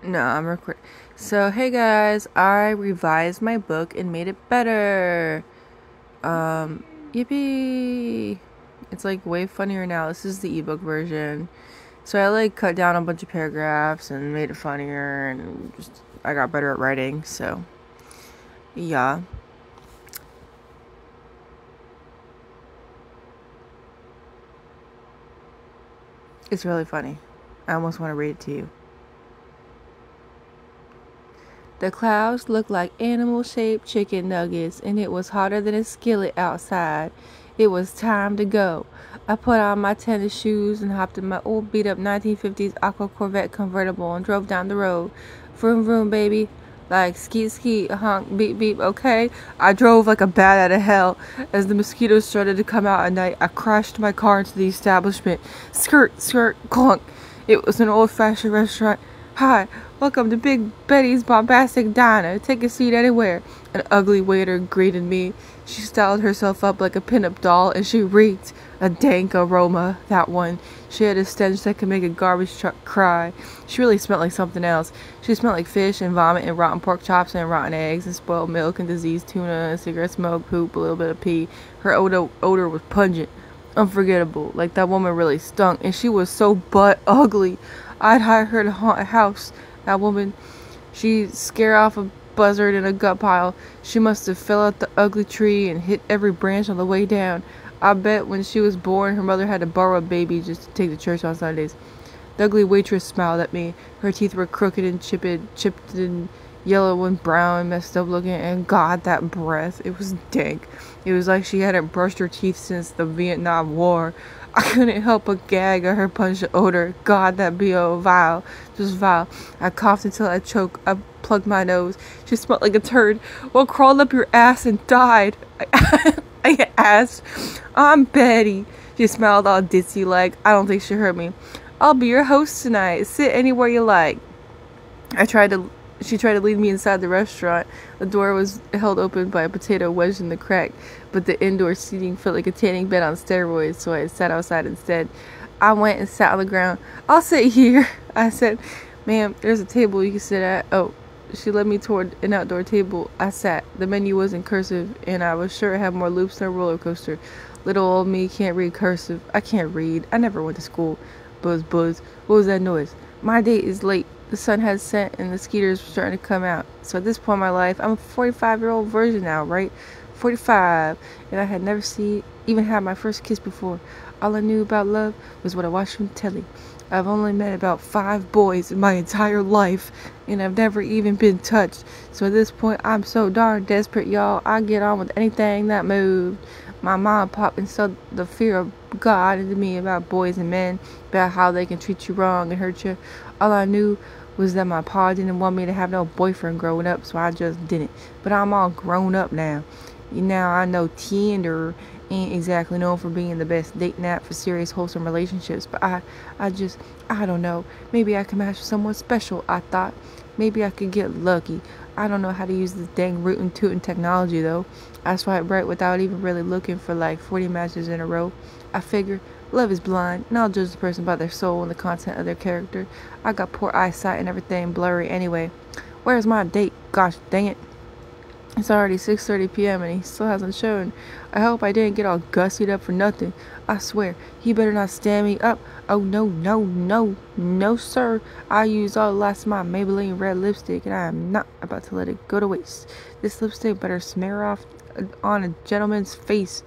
No, I'm recording. So, hey guys, I revised my book and made it better. Yippee! It's like way funnier now. This is the ebook version. So I like cut down a bunch of paragraphs and made it funnier, and just I got better at writing. So, yeah. It's really funny. I almost want to read it to you. The clouds looked like animal-shaped chicken nuggets, and it was hotter than a skillet outside. It was time to go. I put on my tennis shoes and hopped in my old beat-up 1950s Aqua Corvette convertible and drove down the road. Vroom vroom, baby. Like skeet skeet, honk, beep beep, okay? I drove like a bat out of hell. As the mosquitoes started to come out at night, I crashed my car into the establishment. Skirt, skirt, clunk. It was an old-fashioned restaurant. Hi, welcome to Big Betty's Bombastic Diner. Take a seat anywhere. An ugly waiter greeted me. She styled herself up like a pinup doll, and she reeked a dank aroma, that one. She had a stench that could make a garbage truck cry. She really smelled like something else. She smelled like fish and vomit and rotten pork chops and rotten eggs and spoiled milk and diseased tuna and cigarette smoke, poop, a little bit of pee. Her odor was pungent, unforgettable. Like that woman really stunk, and she was so butt ugly. I'd hire her to haunt a house. That woman, she'd scare off a buzzard in a gut pile. She must have fell out the ugly tree and hit every branch on the way down. I bet when she was born, her mother had to borrow a baby just to take to church on Sundays. The ugly waitress smiled at me. Her teeth were crooked and chipped and yellow and brown and messed up looking, and God, that breath. It was dank. It was like she hadn't brushed her teeth since the Vietnam War. I couldn't help but gag at her pungent odor. God, that B.O. vile. Just vile. I coughed until I choked. I plugged my nose. She smelled like a turd. What crawled up your ass and died? I asked. I'm Betty. She smiled all ditzy like. I don't think she heard me. I'll be your host tonight. Sit anywhere you like. She tried to lead me inside the restaurant. The door was held open by a potato wedged in the crack, but the indoor seating felt like a tanning bed on steroids, so I sat outside instead. I went and sat on the ground. I'll sit here, I said. Ma'am, there's a table you can sit at. Oh, she led me toward an outdoor table. I sat. The menu was in cursive, and I was sure it had more loops than a roller coaster. Little old me can't read cursive. I can't read. I never went to school. Buzz, buzz. What was that noise? My date is late. The sun had set and the skeeters were starting to come out. So at this point in my life, I'm a 45-year-old virgin now, right? 45. And I had never even had my first kiss before. All I knew about love was what I watched from telly. I've only met about 5 boys in my entire life, and I've never even been touched. So at this point, I'm so darn desperate, y'all. I get on with anything that moved. My mom popped instilled the fear of God into me about boys and men, about how they can treat you wrong and hurt you. All I knew was that my pa didn't want me to have no boyfriend growing up, so I just didn't. But I'm all grown up now. Now I know Tinder ain't exactly known for being the best dating app for serious, wholesome relationships, but I don't know. Maybe I can match with someone special, I thought. Maybe I could get lucky. I don't know how to use this dang rootin' tootin' technology, though. I swipe right without even really looking for like 40 matches in a row. I figure love is blind, and I'll judge the person by their soul and the content of their character. I got poor eyesight and everything blurry anyway. Where's my date? Gosh dang it. It's already 6:30 p.m. and he still hasn't shown. I hope I didn't get all gussied up for nothing. I swear, he better not stand me up. Oh, no, no, no, no, sir. I used all the last of my Maybelline red lipstick, and I am not about to let it go to waste. This lipstick better smear off on a gentleman's face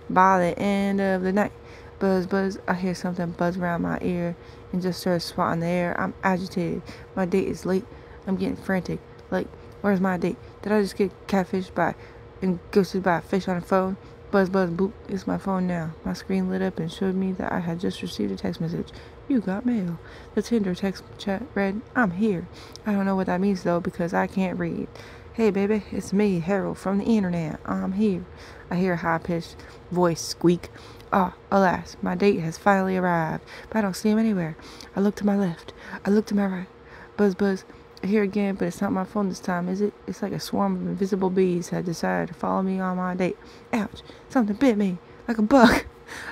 by the end of the night. Buzz, buzz. I hear something buzz around my ear and just start swatting the air. I'm agitated. My date is late. I'm getting frantic. Like, where's my date? Did I just get catfished by and ghosted by a fish on the phone? Buzz, buzz, boop. It's my phone now. My screen lit up and showed me that I had just received a text message. You got mail. The Tinder text chat read, I'm here. I don't know what that means, though, because I can't read. Hey, baby, it's me, Harold, from the internet. I'm here. I hear a high-pitched voice squeak. Ah, alas, my date has finally arrived, but I don't see him anywhere. I look to my left. I look to my right. Buzz, buzz. Here again, but it's not my phone this time, is it? It's like a swarm of invisible bees had decided to follow me on my date. Ouch! Something bit me, like a bug.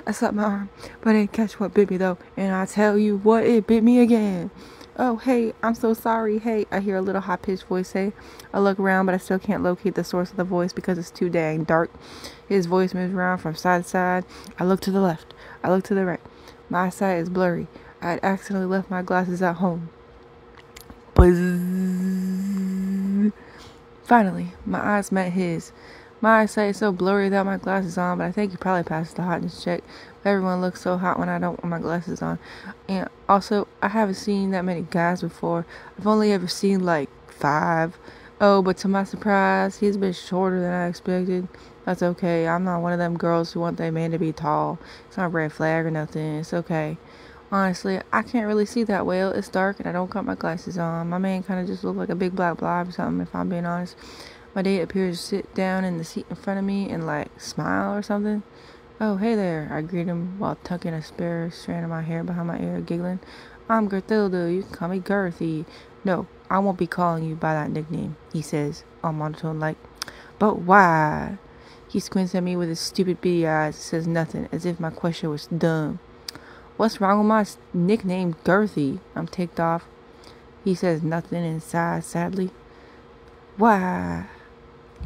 I slapped my arm, but I didn't catch what bit me though, and I tell you what, it bit me again. Oh, hey, I'm so sorry. Hey, I hear a little high-pitched voice say. I look around, but I still can't locate the source of the voice because it's too dang dark. His voice moves around from side to side. I look to the left. I look to the right. My eyesight is blurry. I had accidentally left my glasses at home. Buzz. Finally, my eyes met his. My eyesight is so blurry without my glasses on, but I think he probably passed the hotness check. Everyone looks so hot when I don't wear my glasses on. And also, I haven't seen that many guys before. I've only ever seen like 5. Oh, but to my surprise, he's a bit shorter than I expected. That's okay. I'm not one of them girls who want their man to be tall. It's not a red flag or nothing. It's okay. Honestly, I can't really see that well. It's dark and I don't got my glasses on. My man kind of just looks like a big black blob or something, if I'm being honest. My date appears to sit down in the seat in front of me and like smile or something. Oh, hey there, I greet him while tucking a spare strand of my hair behind my ear, giggling. I'm Gerthilda, you can call me Girthy. No, I won't be calling you by that nickname, he says, all monotone like. But why? He squints at me with his stupid beady eyes and says nothing, as if my question was dumb. What's wrong with my nickname, Girthy? I'm ticked off. He says nothing and sighs sadly. Why?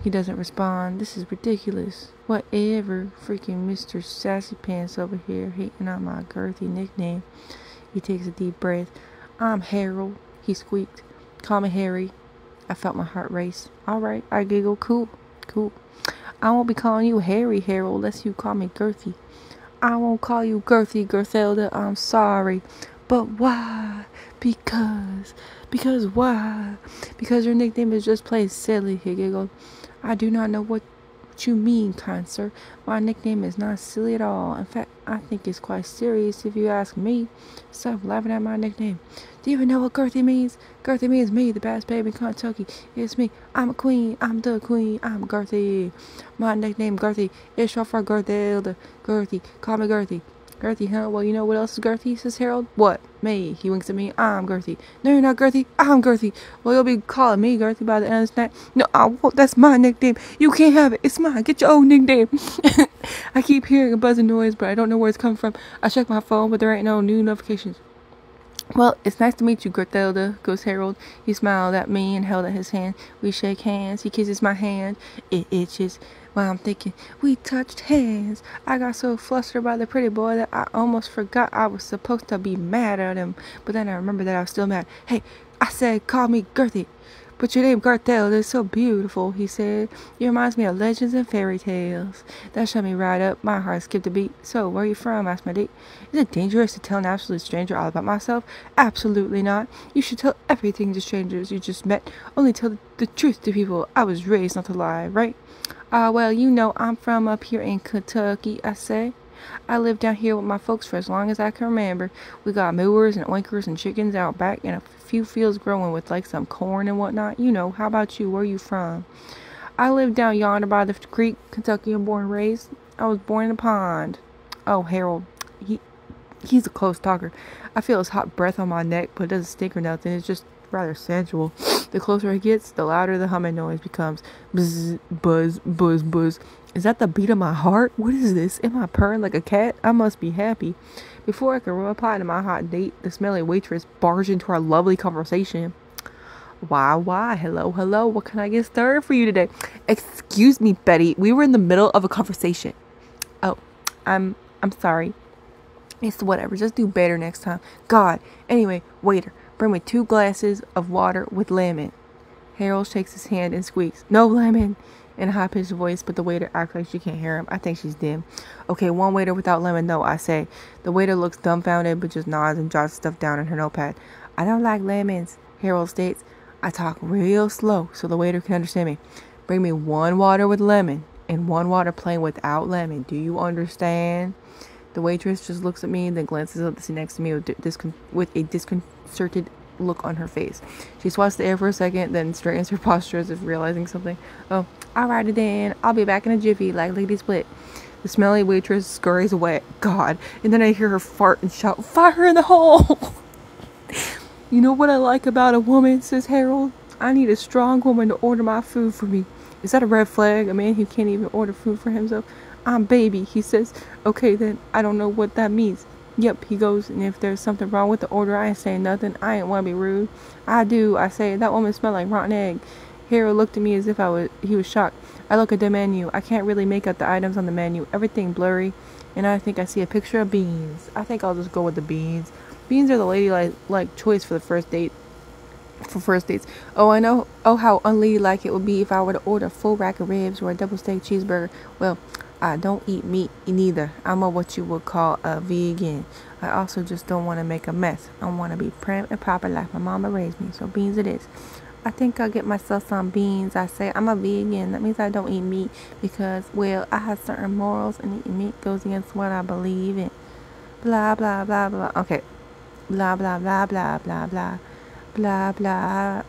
He doesn't respond. This is ridiculous. Whatever. Freaking Mr. Sassy Pants over here hating on my girthy nickname. He takes a deep breath. I'm Harold, he squeaked. Call me Harry. I felt my heart race. Alright, I giggle. Cool. I won't be calling you Harry, Harold, unless you call me Girthy. I won't call you Girthy, Gerthelda. I'm sorry. But why? Because why? Because your nickname is just plain silly, he giggled. I do not know what you mean, kind sir. My nickname is not silly at all. In fact, I think it's quite serious if you ask me. Stop laughing at my nickname. Do you even know what Girthy means? Girthy means me, the best baby in Kentucky. It's me. I'm a queen. I'm the queen. I'm Girthy. My nickname, Girthy, is short for Gerthelda. Girthy. Call me Girthy. Girthy, huh? Well, you know what else is Girthy, says Harold. What? Me. He winks at me. I'm Girthy. No, you're not Girthy. I'm Girthy. Well, you'll be calling me Girthy by the end of this night. No, I won't. That's my nickname. You can't have it. It's mine. Get your own nickname. I keep hearing a buzzing noise, but I don't know where it's coming from. I check my phone, but there ain't no new notifications. Well, it's nice to meet you, Gerthelda, goes Harold. He smiled at me and held out his hand. We shake hands. He kisses my hand. It itches. While I'm thinking, we touched hands. I got so flustered by the pretty boy that I almost forgot I was supposed to be mad at him. But then I remembered that I was still mad. Hey, I said, call me Girthy. But your name, Gerthelda, is so beautiful, he said. It reminds me of legends and fairy tales. That shut me right up. My heart skipped a beat. So, where are you from? Asked my date. Is it dangerous to tell an absolute stranger all about myself? Absolutely not. You should tell everything to strangers you just met. Only tell the truth to people. I was raised not to lie, right? Well, you know, I'm from up here in Kentucky, I say. I lived down here with my folks for as long as I can remember. We got mooers and oinkers and chickens out back and a few fields growing with like some corn and whatnot. You know, how about you? Where are you from? I live down yonder by the creek, Kentucky. I'm born and raised. I was born in a pond. Oh, Harold, he's a close talker. I feel his hot breath on my neck, but it doesn't stink or nothing. It's just rather sensual. The closer it gets, the louder the humming noise becomes. Bzz, buzz, buzz, buzz. Is that the beat of my heart? What is this? Am I purring like a cat? I must be happy. Before I could reply to my hot date, the smelly waitress barged into our lovely conversation. Why? Hello. What can I get started for you today? Excuse me, Betty. We were in the middle of a conversation. Oh, I'm sorry. It's whatever. Just do better next time. God. Anyway, waiter, bring me 2 glasses of water with lemon. Harold shakes his hand and squeaks, no lemon, in a high-pitched voice, but the waiter acts like she can't hear him. I think she's dim. Okay, 1 waiter without lemon, no, I say. The waiter looks dumbfounded, but just nods and jots stuff down in her notepad. I don't like lemons, Harold states. I talk real slow so the waiter can understand me. Bring me 1 water with lemon and 1 water plain without lemon. Do you understand? The waitress just looks at me and then glances up to see next to me with a disconcerted look on her face. She swats the air for a second, then straightens her posture as if realizing something. Oh, alrighty then. I'll be back in a jiffy, like Lady Split. The smelly waitress scurries away. God. And then I hear her fart and shout, fire in the hole! You know what I like about a woman, says Harold? I need a strong woman to order my food for me. Is that a red flag? A man who can't even order food for himself? I'm baby, he says. Okay then, I don't know what that means. Yep, he goes, and if there's something wrong with the order, I ain't saying nothing. I ain't want to be rude. I do. I say, that woman smelled like rotten egg. Harold looked at me as if he was shocked. I look at the menu. I can't really make out the items on the menu. Everything blurry, and I think I see a picture of beans. I think I'll just go with the beans. Beans are the ladylike choice for the first date. For first dates. Oh, I know. Oh, how unladylike it would be if I were to order a full rack of ribs or a double steak cheeseburger. Well, I don't eat meat neither. I'm a what you would call a vegan. I also just don't want to make a mess. I want to be prim and proper like my mama raised me. So beans it is. I think I'll get myself some beans. I say I'm a vegan. That means I don't eat meat because, well, I have certain morals and eating meat goes against what I believe in. Blah, blah, blah, blah. Okay. Blah, blah, blah, blah, blah, blah. Blah, blah.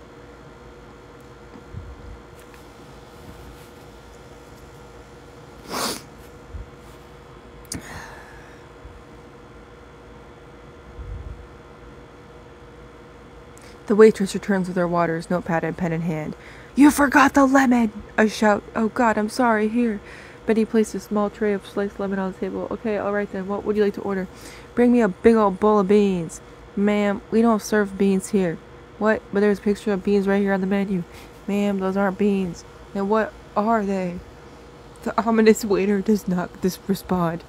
The waitress returns with her waters, notepad and pen in hand. You forgot the lemon! I shout. Oh God, I'm sorry. Here. Betty placed a small tray of sliced lemon on the table. Okay, alright then. What would you like to order? Bring me a big old bowl of beans. Ma'am, we don't serve beans here. What? But there's a picture of beans right here on the menu. Ma'am, those aren't beans. Then what are they? The ominous waiter does not respond.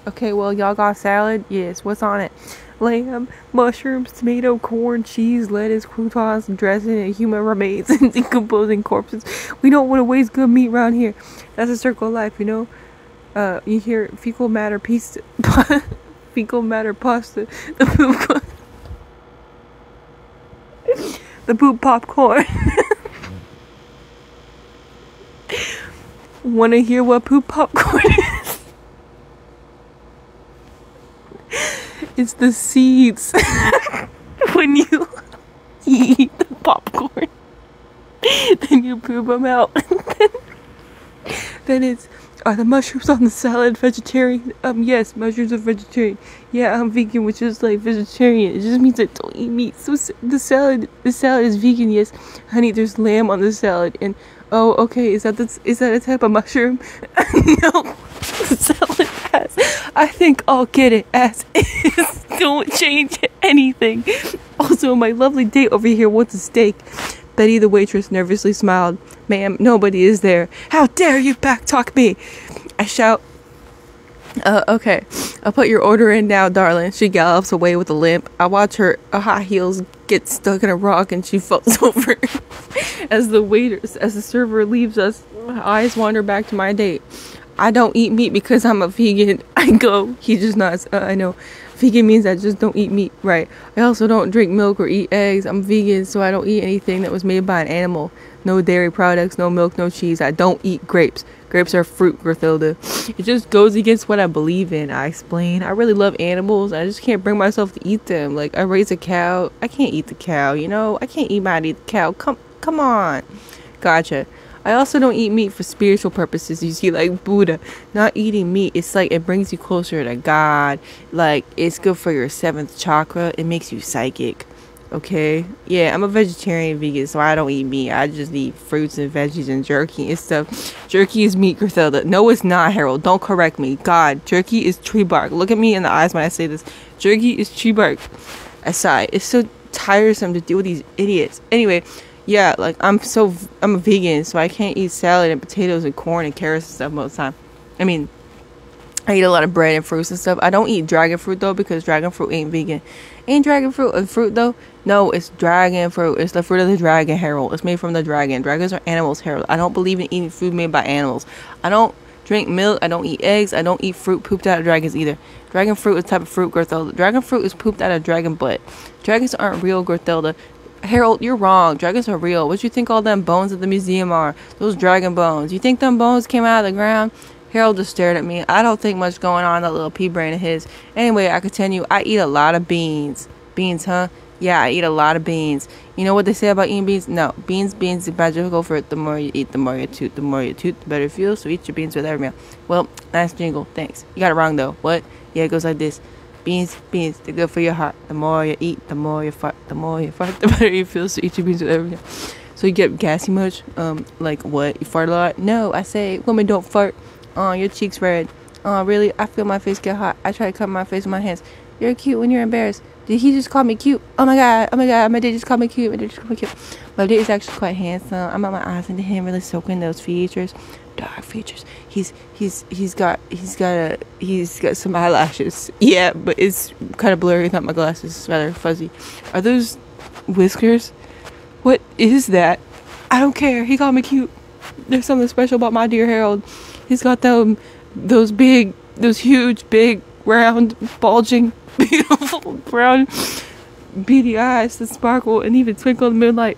Okay, well, y'all got salad? Yes. What's on it? Lamb, mushrooms, tomato, corn, cheese, lettuce, croutons, dressing, and human remains and decomposing corpses. We don't want to waste good meat around here. That's a circle of life, you know? You hear fecal matter pasta. Fecal matter pasta. The poop popcorn. Want to hear what poop popcorn is? It's the seeds. When you eat the popcorn, then you poop them out. Then it's, are the mushrooms on the salad vegetarian? Yes, mushrooms are vegetarian. Yeah, I'm vegan, which is like vegetarian. It just means I don't eat meat. So the salad is vegan. Yes, honey, there's lamb on the salad. And oh, okay, is that a type of mushroom? No, the salad has. I think I'll get it as is. Don't change anything. Also, my lovely date over here wants a steak. Betty, the waitress, nervously smiled. Ma'am, nobody is there. How dare you backtalk me? I shout. Okay. I'll put your order in now, darling. She gallops away with a limp. I watch her high heels get stuck in a rock and she falls over. As the server leaves us, my eyes wander back to my date. I don't eat meat because I'm a vegan. I go. He just nods. I know. Vegan means I just don't eat meat, right? I also don't drink milk or eat eggs. I'm vegan, so I don't eat anything that was made by an animal. No dairy products, no milk, no cheese. I don't eat grapes. Grapes are fruit, Gerthilda. It just goes against what I believe in, I explain. I really love animals. I just can't bring myself to eat them. Like, I raise a cow. I can't eat the cow, you know? I can't eat the cow. Come on. Gotcha. I also don't eat meat for spiritual purposes. You see, like Buddha, not eating meat, it's like it brings you closer to God. Like, it's good for your 7th chakra. It makes you psychic. Okay? Yeah, I'm a vegetarian vegan, so I don't eat meat. I just eat fruits and veggies and jerky and stuff. Jerky is meat, Griselda. No, it's not, Harold. Don't correct me. God, jerky is tree bark. Look at me in the eyes when I say this. Jerky is tree bark. I sigh. It's so tiresome to deal with these idiots. Anyway, yeah, like, I'm a vegan, so I can't eat salad and potatoes and corn and carrots and stuff most of the time. I mean, I eat a lot of bread and fruits and stuff. I don't eat dragon fruit, though, because dragon fruit ain't vegan. Ain't dragon fruit a fruit, though? No, it's dragon fruit. It's the fruit of the dragon, Harold. It's made from the dragon. Dragons are animals, Harold. I don't believe in eating food made by animals. I don't drink milk. I don't eat eggs. I don't eat fruit pooped out of dragons, either. Dragon fruit is a type of fruit, Gerthilda. Dragon fruit is pooped out of dragon butt. Dragons aren't real, Gerthilda. Harold, you're wrong. Dragons are real. What you think all them bones at the museum are? Those dragon bones. You think them bones came out of the ground? Harold just stared at me. I don't think much going on in that little pea brain of his. Anyway, I continue. I eat a lot of beans. Beans, huh? Yeah, I eat a lot of beans. You know what they say about eating beans? No. Beans is magical for it. The more you eat, the more you toot. The more you toot, the better it feels. So eat your beans with every meal. Well, nice jingle. Thanks. You got it wrong, though. What? Yeah, it goes like this. Beans, they're good for your heart. The more you eat, the more you fart. The more you fart, the better you feel. So eat your beans with every meal. So you get gassy much? Like what? You fart a lot? No, I say women don't fart. Oh, your cheeks red. Oh, really? I feel my face get hot. I try to cover my face with my hands. You're cute when you're embarrassed. Did he just call me cute? Oh my god. Oh my god. My dad just called me cute. My dad just called me cute. My dad is actually quite handsome. I'm on my eyes into him, really soaking those features, dark features. He's got some eyelashes. Yeah, but it's kind of blurry without my glasses. It's rather fuzzy. Are those whiskers? What is that? I don't care. He called me cute. There's something special about my dear Harold. He's got those huge, big, round, bulging, beautiful, brown, beady eyes that sparkle and even twinkle in the moonlight.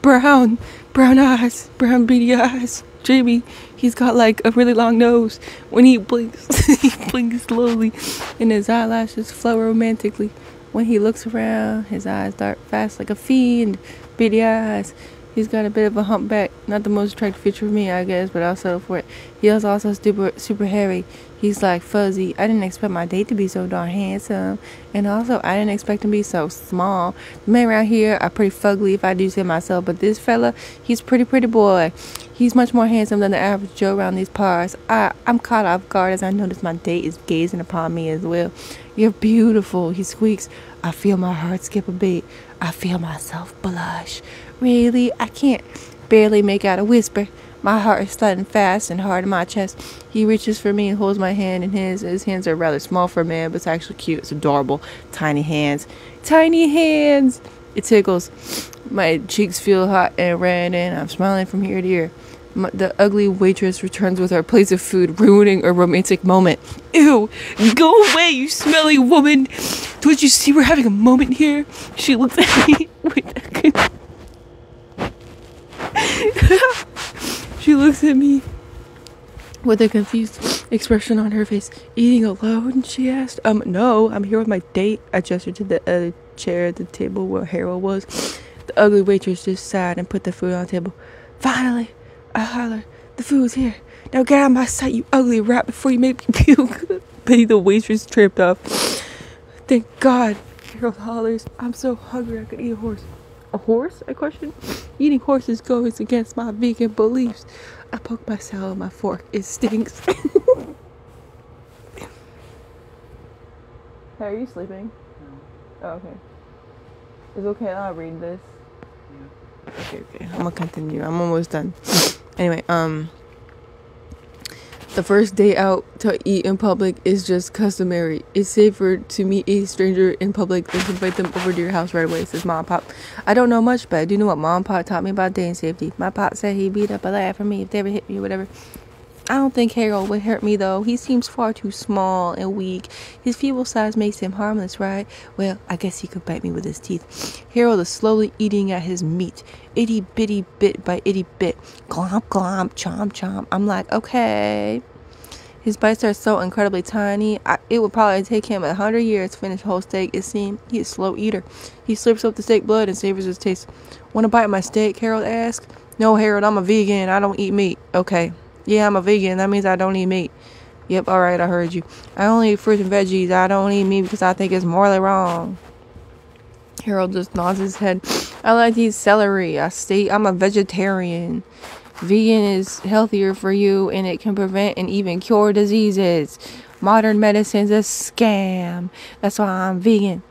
Brown eyes, brown beady eyes. Jamie, he's got like a really long nose. When he blinks, he blinks slowly, and his eyelashes flow romantically. When he looks around, his eyes dart fast like a fiend. Beady eyes. He's got a bit of a humpback. Not the most attractive feature for me, I guess, but I'll settle for it. He is also super hairy. He's like fuzzy. I didn't expect my date to be so darn handsome. And also, I didn't expect him to be so small. The men around here are pretty fugly, if I do say myself. But this fella, he's pretty boy. He's much more handsome than the average Joe around these parts. I'm caught off guard as I notice my date is gazing upon me as well. You're beautiful, he squeaks. I feel my heart skip a beat. I feel myself blush. Really? I can't barely make out a whisper. My heart is thudding fast and hard in my chest. He reaches for me and holds my hand in his. His hands are rather small for a man, but it's actually cute. It's adorable. Tiny hands. Tiny hands! It tickles. My cheeks feel hot and red, and I'm smiling from ear to ear. The ugly waitress returns with our plates of food, ruining a romantic moment. Ew! Go away, you smelly woman! Don't you see we're having a moment here? She looks at me with She looks at me with a confused expression on her face. Eating alone? She asked. No, I'm here with my date. I gestured to the chair at the table where Harold was. The ugly waitress just sighed and put the food on the table. Finally, I hollered, the food's here. Now get out of my sight, you ugly rat, before you make me puke. Betty the waitress tripped off. Thank God, Harold hollers. I'm so hungry I could eat a horse. A horse? I questioned. Eating horses goes against my vegan beliefs. I poke my salad with my fork. It stinks. Hey, are you sleeping? No. Oh, okay. Is it okay that I read this? Yeah. Okay. I'm gonna continue. I'm almost done. Anyway, the first day out to eat in public is just customary. It's safer to meet a stranger in public than to invite them over to your house right away, says Mom and Pop. I don't know much, but I do know what Mom and Pop taught me about dating safety. My Pop said he'd beat up a lad for me if they ever hit me or whatever. I don't think Harold would hurt me, though. He seems far too small and weak. His feeble size makes him harmless, right? Well, I guess he could bite me with his teeth. Harold is slowly eating at his meat. Itty bitty bit by itty bit. Glomp, glomp, chomp, chomp. I'm like, okay. His bites are so incredibly tiny, it would probably take him 100 years to finish a whole steak. It seemed he's a slow eater. He slurps up the steak blood and savors his taste. Want to bite my steak? Harold asked. No, Harold, I'm a vegan. I don't eat meat. Okay. Yeah, I'm a vegan. That means I don't eat meat. Yep, alright, I heard you. I only eat fruits and veggies. I don't eat meat because I think it's morally wrong. Harold just nods his head. I like to eat celery. I'm a vegetarian. Vegan is healthier for you, and it can prevent and even cure diseases. Modern medicine's a scam. That's why I'm vegan.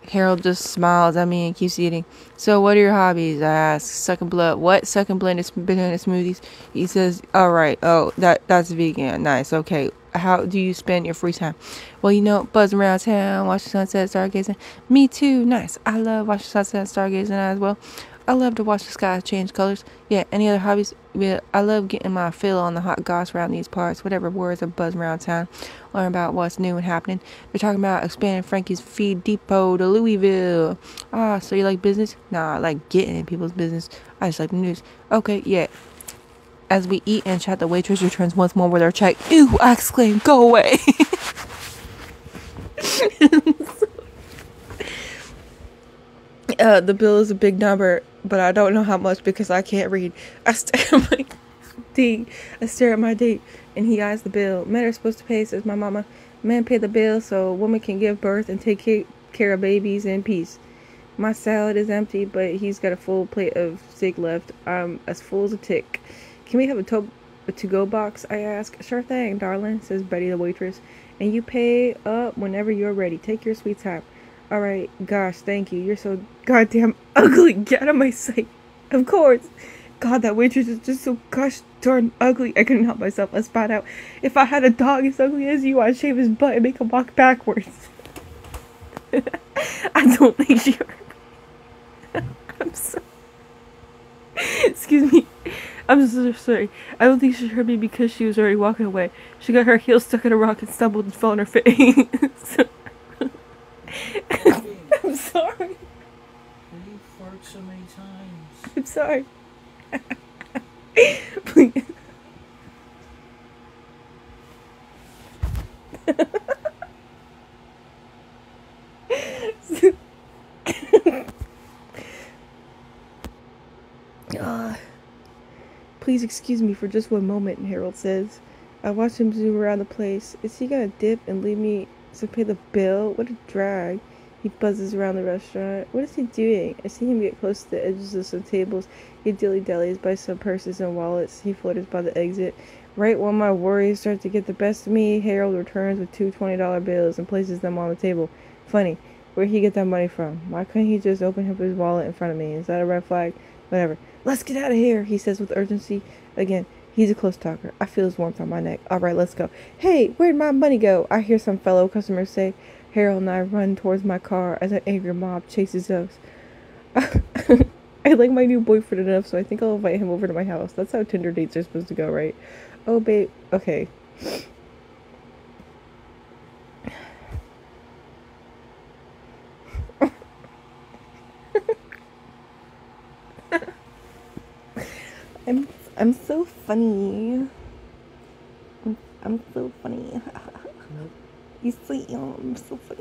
Harold just smiles at me and keeps eating. So what are your hobbies? I ask. Sucking blood. What? Sucking blood in banana smoothies. He says, alright. Oh, that's vegan. Nice. Okay. How do you spend your free time? Well, buzz around town, watch the sunset, stargazing. Me too. Nice. I love watching sunset and stargazing as well. I love to watch the sky change colors. Yeah, any other hobbies? Yeah, I love getting my fill on the hot goss around these parts. Whatever words are buzzing around town. Learn about what's new and happening. They're talking about expanding Frankie's feed depot to Louisville. Ah, so you like business? Nah, I like getting in people's business. I just like the news. Okay, yeah. As we eat and chat, the waitress returns once more with our check. Ew, I exclaim, go away. The bill is a big number, but I don't know how much because I can't read. I stare at my date, and he eyes the bill. Men are supposed to pay, says my mama. Men pay the bill so a woman can give birth and take care of babies in peace. My salad is empty, but he's got a full plate of steak left. I'm as full as a tick. Can we have a A to-go box, I ask. Sure thing, darling, says Betty the waitress. And you pay up whenever you're ready. Take your sweet time. Alright, gosh, thank you. You're so goddamn ugly. Get out of my sight. Of course. God, that waitress is just so gosh darn ugly. I couldn't help myself. I spat out. If I had a dog as ugly as you, I'd shave his butt and make him walk backwards. I don't think she heard me. I'm sorry. Excuse me. I'm so sorry. I don't think she heard me because she was already walking away. She got her heel stuck in a rock and stumbled and fell on her face. I'm sorry. You fart so many times. I'm sorry. Please. Please excuse me for just one moment, Harold says. I watch him zoom around the place. Is he gonna dip and leave me to pay the bill? What a drag. He buzzes around the restaurant. What is he doing? I see him get close to the edges of some tables. He dilly-dallies by some purses and wallets. He flutters by the exit. Right when my worries start to get the best of me, Harold returns with two $20 bills and places them on the table. Funny. Where'd he get that money from? Why couldn't he just open up his wallet in front of me? Is that a red flag? Whatever. Let's get out of here, he says with urgency. Again, he's a close talker. I feel his warmth on my neck. All right, let's go. Hey, where'd my money go? I hear some fellow customers say. Harold and I run towards my car as an angry mob chases us. I like my new boyfriend enough, so I think I'll invite him over to my house. That's how Tinder dates are supposed to go, right? Oh, babe. Okay. I'm so funny. I'm so funny. Nope. You see, I'm so funny.